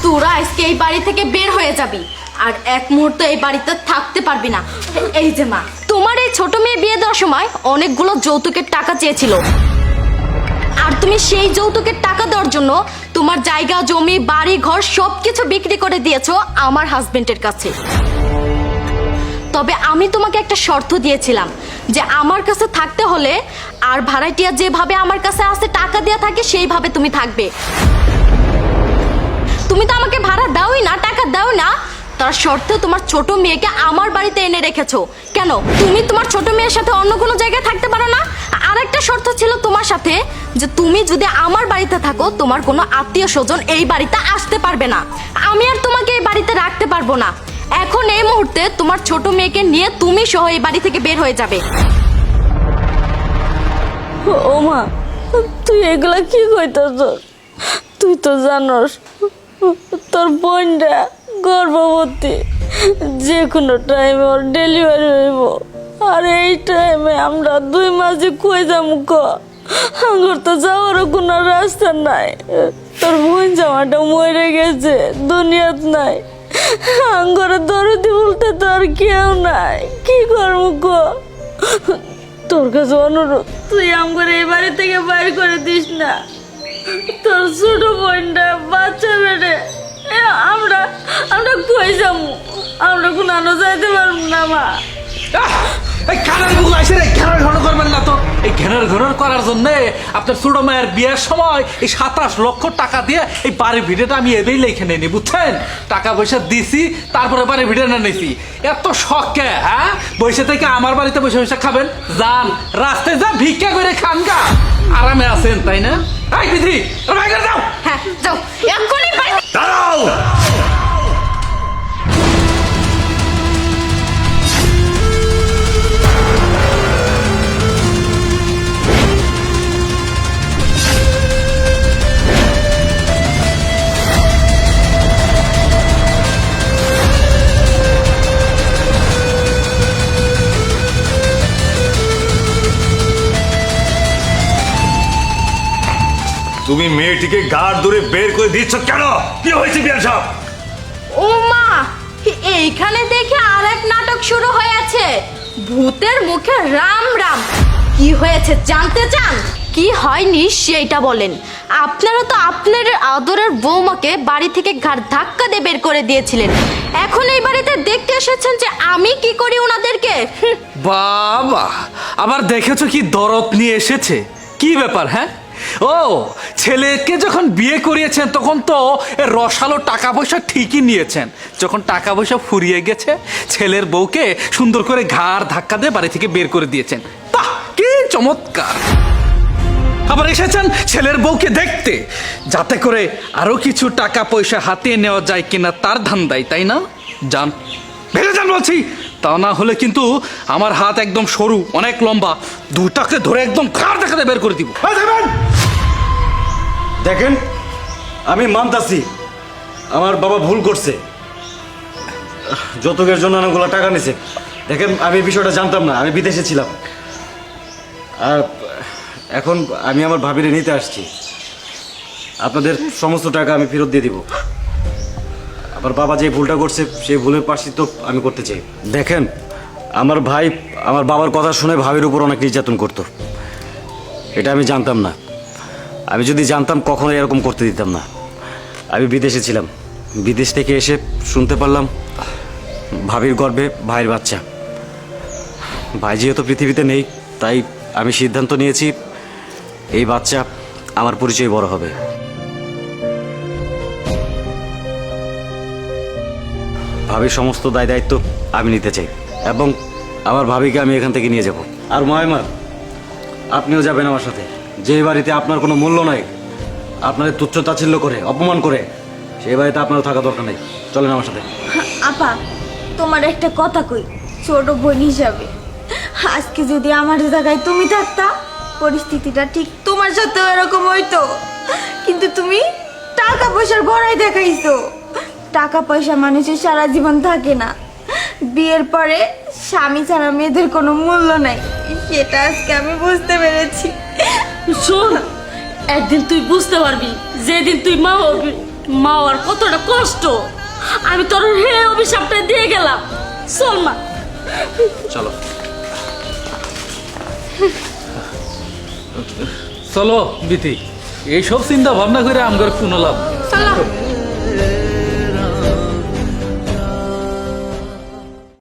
তোরা আজকে এই বাড়ি থেকে বের হয়ে যাবি, আর এক মুহূর্ত এই বাড়িতে থাকতে পারবি না। এই যে মা, তোমার এই ছোট মেয়ে বিয়ে দেওয়ার সময় অনেকগুলো যৌতুকের টাকা চেয়েছিল, আর তুমি সেই যৌতুকের টাকা দেওয়ার জন্য তোমার জায়গা জমি বাড়ি ঘর সবকিছু বিক্রি করে দিয়েছো আমার হাজবেন্ডের কাছে। তবে আমি তোমাকে একটা শর্ত দিয়েছিলাম যে আমার কাছে থাকতে হলে আর ভাড়াটিয়া যেভাবে আমার কাছে আসে টাকা দেওয়া থাকে সেইভাবে তুমি থাকবে। তুমি তো আমাকে ভাড়া দাওই না, টাকা দাও না, তার শর্তে তোমার ছোট মেয়েকে আমার বাড়িতে এনে রেখেছো। কেন তুমি তোমার ছোট মেয়ের সাথে অন্য কোনো জায়গায় থাকতে পারো না? আর একটা শর্ত ছিল তোমার সাথে যে তুমি যদি আমার বাড়িতে থাকো তোমার কোনো আত্মীয় স্বজন এই বাড়িতে আসতে পারবে না। আমি আর তোমাকে এই বাড়িতে রাখতে পারবো না। এখন এই মুহূর্তে তোমার ছোট মেয়েকে নিয়ে তুমি সহ এই বাড়ি থেকে বের হয়ে যাবে। ও মা, তুই এগুলা কি কইতাছ? তুই তো জানোস তোর বোনটা গর্ভবতী, যে কোনো টাইমে ওর ডেলিভারি হইব। আর এই টাইমে আমরা 2 মাসে কই যাবো ক? আমার তো যাওয়ারও কোনো রাস্তা নাই। তোর বোন জামাটা মরে গেছে, দুনিয়াত নাই। আঙ্গরে দরদি বলতে তো আর কেউ নাই, কি করবো ক? তোর কাছে অনুরোধ, তুই আমগরে এই বাড়ি থেকে বাইর করে দিস না। তোর ছোট বোনটা বাচ্চা বেড়ে আমরা আমরা কই যাবো? আমরা কোনো আনো যাইতে পারবো না মা। এই ঘেরার বুক আসে রে, ঘেরার ঘন করবেন না তো। এই ঘেরার ঘন করার জন্য আপনার ছোট মায়ের বিয়ের সময় এই 27 লক্ষ টাকা দিয়ে এই বাড়ির ভিডিওটা আমি এবেই লিখে নিয়ে নি, বুঝছেন? টাকা পয়সা দিছি, তারপরে বাড়ির ভিডিও না নিছি। এত শখকে, হ্যাঁ? বসে থেকে আমার বাড়িতে বসে বসে খাবেন? যান রাস্তায় যা ভিক্ষা করে খান গা, আরামে আছেন, তাই না? এই বিধি, যাও। হ্যাঁ যাও, এখনই বাড়ি। দাঁড়াও। তুমি মেয়েটিকে গাড় ধরে বের করে দিচ্ছ কেন? কি হয়েছে বিয়ান সাহেব? ও মা, এইখানে দেখে আরেক নাটক শুরু হয়েছে। ভূতের মুখে রাম রাম। কি হয়েছে জানতে চান? কি হয়নি সেইটা বলেন। আপনারা তো আপনার আদরের বৌমাকে বাড়ি থেকে ঘাড় ধাক্কা দিয়ে বের করে দিয়েছিলেন। এখন এই বাড়িতে দেখতে এসেছেন যে আমি কি করি ওনাদেরকে। বাবা, আবার দেখেছো কি দরদ নিয়ে এসেছে? কি ব্যাপার? হ্যাঁ, ও ছেলেকে যখন বিয়ে করিয়েছেন তখন তো রসালো টাকা পয়সা ঠিকই নিয়েছেন। যখন টাকা পয়সা ফুরিয়ে গেছে ছেলের বউকে সুন্দর করে ঘাড় ধাক্কা দিয়ে বাড়ি থেকে বের করে দিয়েছেন। বাহ, কি চমৎকার! আবার এসেছেন ছেলের বউকে দেখতে, যাতে করে আরো কিছু টাকা পয়সা হাতিয়ে নেওয়া যায় কিনা তার ধান্দায়, তাই না? যান, ভেবে যান বলছি, তা না হলে কিন্তু আমার হাত একদম সরু, অনেক লম্বা, দুটাকে ধরে একদম ঘাড় দেখাতে বের করে দিব। দেখেন, আমি মানতাছি আমার বাবা ভুল করছে, যৌতুকের জন্য অনেকগুলো টাকা নিছে। দেখেন, আমি এই বিষয়টা জানতাম না, আমি বিদেশে ছিলাম। আর এখন আমি আমার ভাবিরে নিতে আসছি। আপনাদের সমস্ত টাকা আমি ফেরত দিয়ে দিব। আমার বাবা যে ভুলটা করছে সেই ভুলের প্রায়শ্চিত্ত আমি করতে চাই। দেখেন, আমার ভাই আমার বাবার কথা শুনে ভাবির উপর অনেক নির্যাতন করতো, এটা আমি জানতাম না। আমি যদি জানতাম কখনো এরকম করতে দিতাম না। আমি বিদেশে ছিলাম, বিদেশ থেকে এসে শুনতে পারলাম ভাবির গর্ভে ভাইয়ের বাচ্চা। ভাই যেহেতু পৃথিবীতে নেই, তাই আমি সিদ্ধান্ত নিয়েছি এই বাচ্চা আমার পরিচয় বড় হবে। ভাবির সমস্ত দায় দায়িত্ব আমি নিতে চাই, এবং আমার ভাবিকে আমি এখান থেকে নিয়ে যাব। আর ময়মা, আপনিও যাবেন আমার সাথে। যে বাড়িতে আপনার কোনো মূল্য নাই, আপনাদের তুচ্ছ তাচ্ছিল্য করে অপমান করে, সেই বাড়িতে আপনারও থাকা দরকার নেই। চলেন আমার সাথে। আপা, তোমার একটা কথা কই, ছোট বোন হিসাবে, আজকে যদি আমার জায়গায় তুমি থাকতা, পরিস্থিতিটা ঠিক তোমার সাথেও এরকম হইতো। কিন্তু তুমি টাকা পয়সার ভরাই দেখাইছো। টাকা পয়সা মানুষের সারা জীবন থাকে না, বিয়ের পরে স্বামী ছাড়া মেয়েদের কোনো মূল্য নাই, সেটা আজকে আমি বুঝতে পেরেছি। শোন, একদিন তুই বুঝতে পারবি, যেদিন তুই মা হবি। মা আর কতটা কষ্ট, আমি তোর হে অভিশাপটা দিয়ে গেলাম। চল মা। চলো। চলো বিতি, এইসব চিন্তা ভাবনা করে আমার কোনো লাভ নেই। চলো